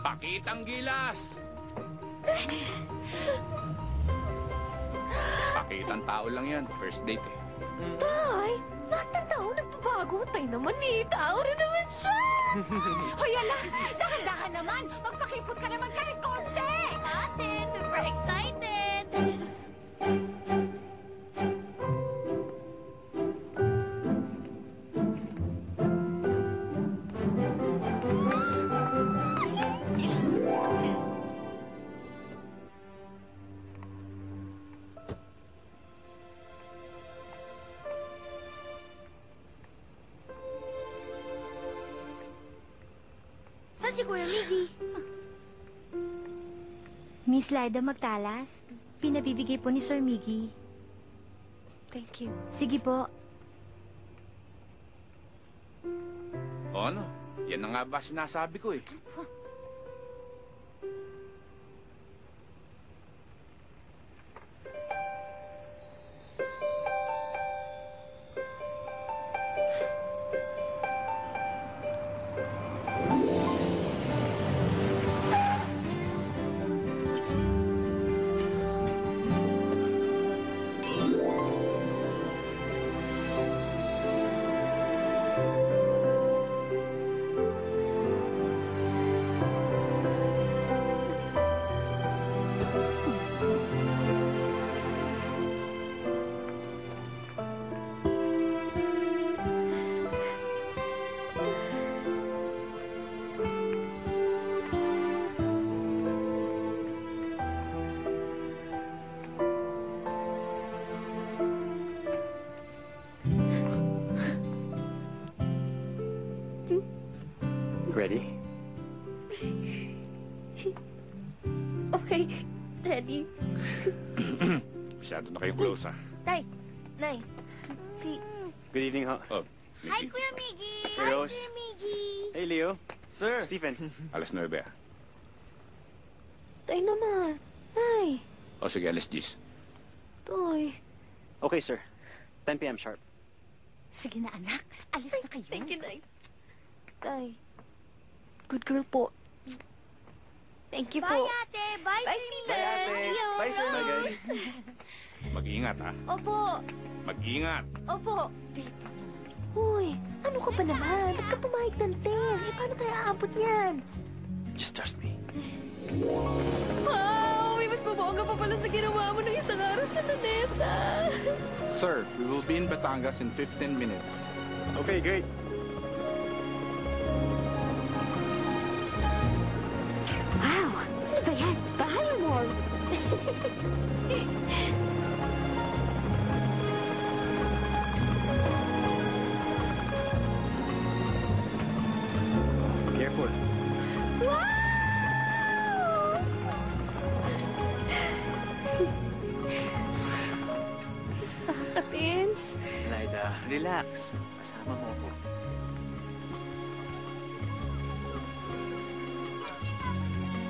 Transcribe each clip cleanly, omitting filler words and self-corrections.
Pakitang gilas! Pakitang tao lang yan. First date eh. Tay, lahat ng tao nagbabago. Tay naman eh. Tao rin naman siya. Hoy, ala! Dahan-dahan naman! Magpakipot ka naman kahit konti! Ate, super excited! Saan si Kuya Miggy? Miss Lyda Magtalas, pinabibigay po ni Sir Miggy. Thank you. Sige po. O ano? Yan na nga ba sinasabi ko eh. Ready? Okay, ready. Masyado na kayo close ah. Tay, Nay, si... Good evening, ho. Oh, Hi, Kuya Miggy! Hey, Rose. Kuya Miggy! Hey, Leo. Sir! Stephen. Alas 9 ah. Tay naman. Nay, O sige, alas 10. Toy. Okay, sir. 10 p.m. sharp. Sige na, anak. Alis na kayo. Thank you, Nay. Tay, good girl po. Thank you Bye, po. ate! Bye, Bye, Steven! Bye, ate! Leo. Bye, sir! Bye, guys. Mag-ingat ah. Opo, Mag-ingat. opo. Uy, ano ka ba naman? Ba't ka pumayag ng 10? Eh, paano tayo aabot niyan? Just trust me. Wow! May mas mabongga pa pala sa ginawa mo ng isang araw sa Luneta. Sir, we will be in Batangas in 15 minutes. Okay, great. Wow! Ano ba yan? Bahay mall. Careful. Wow! Nakaka-tense. Lyda, relax. Kasama mo ako.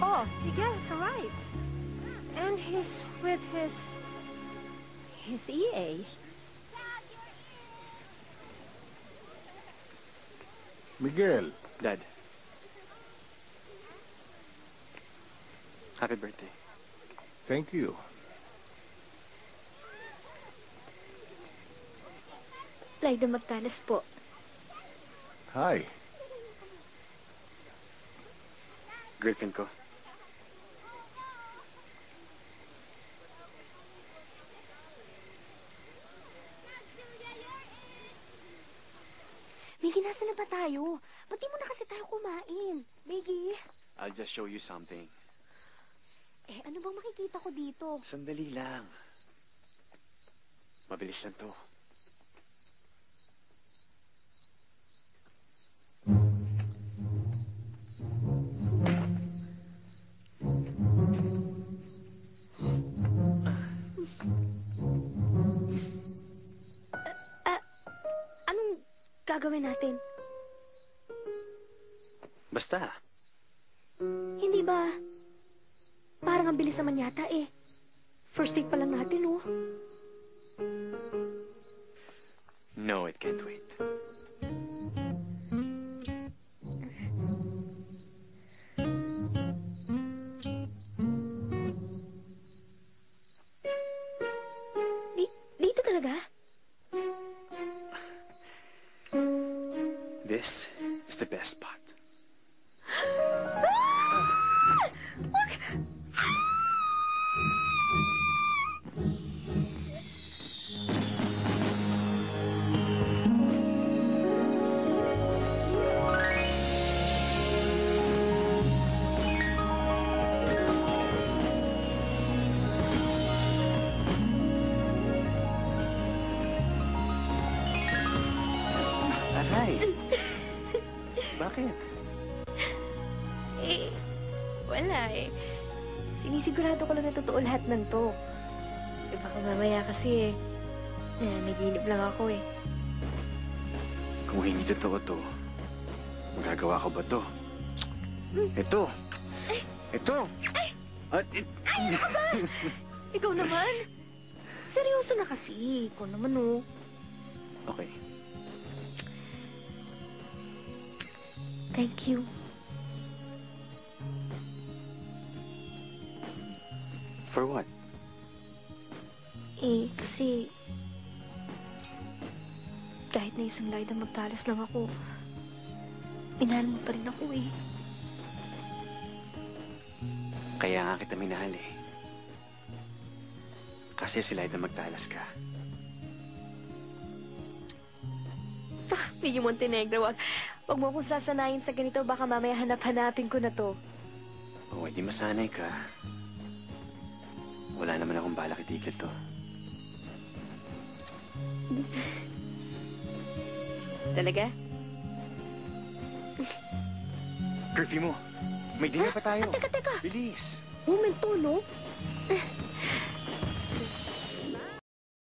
Oh, Miguel's right. And he's with his EA. Miguel, Dad. Happy birthday. thank you. Lyda Magtalas po. Hi. Girlfriend ko. Miggy, nasa na ba tayo? Ba't di mo na kasi tayo kumain? Miggy? I'll just show you something. Eh, ano bang makikita ko dito? Sandali lang. Mabilis lang to. Anong gagawin natin? Basta. Hindi ba? Parang ang bilis naman yata eh. First date pa lang natin, oh. No, it can't wait. Dito talaga? This is the best spot. Aray! Bakit? Eh, wala eh. Sinisigurado ko lang na totoo lahat ng to. Eh, baka mamaya kasi naginip lang ako eh. Kung hindi totoo to, magagawa ko ba to? Ito! Ito! At Ikaw naman? Seryoso na kasi. Ikaw naman, oh. Okay. Thank you. For what? Eh, kasi... kahit na isang laid na magtalos lang ako, minahal mo pa rin ako eh. Kaya nga kita minahal eh. Kasi sila na magtalas ka. Miggy Montenegro, wag mo akong sasanayin sa ganito. Baka mamaya hanap-hanapin ko na to. O, di masanay ka. Wala naman akong balak itigil to. Talaga? Curfew mo. May dinner pa tayo. Teka. Bilis. Moment to, no?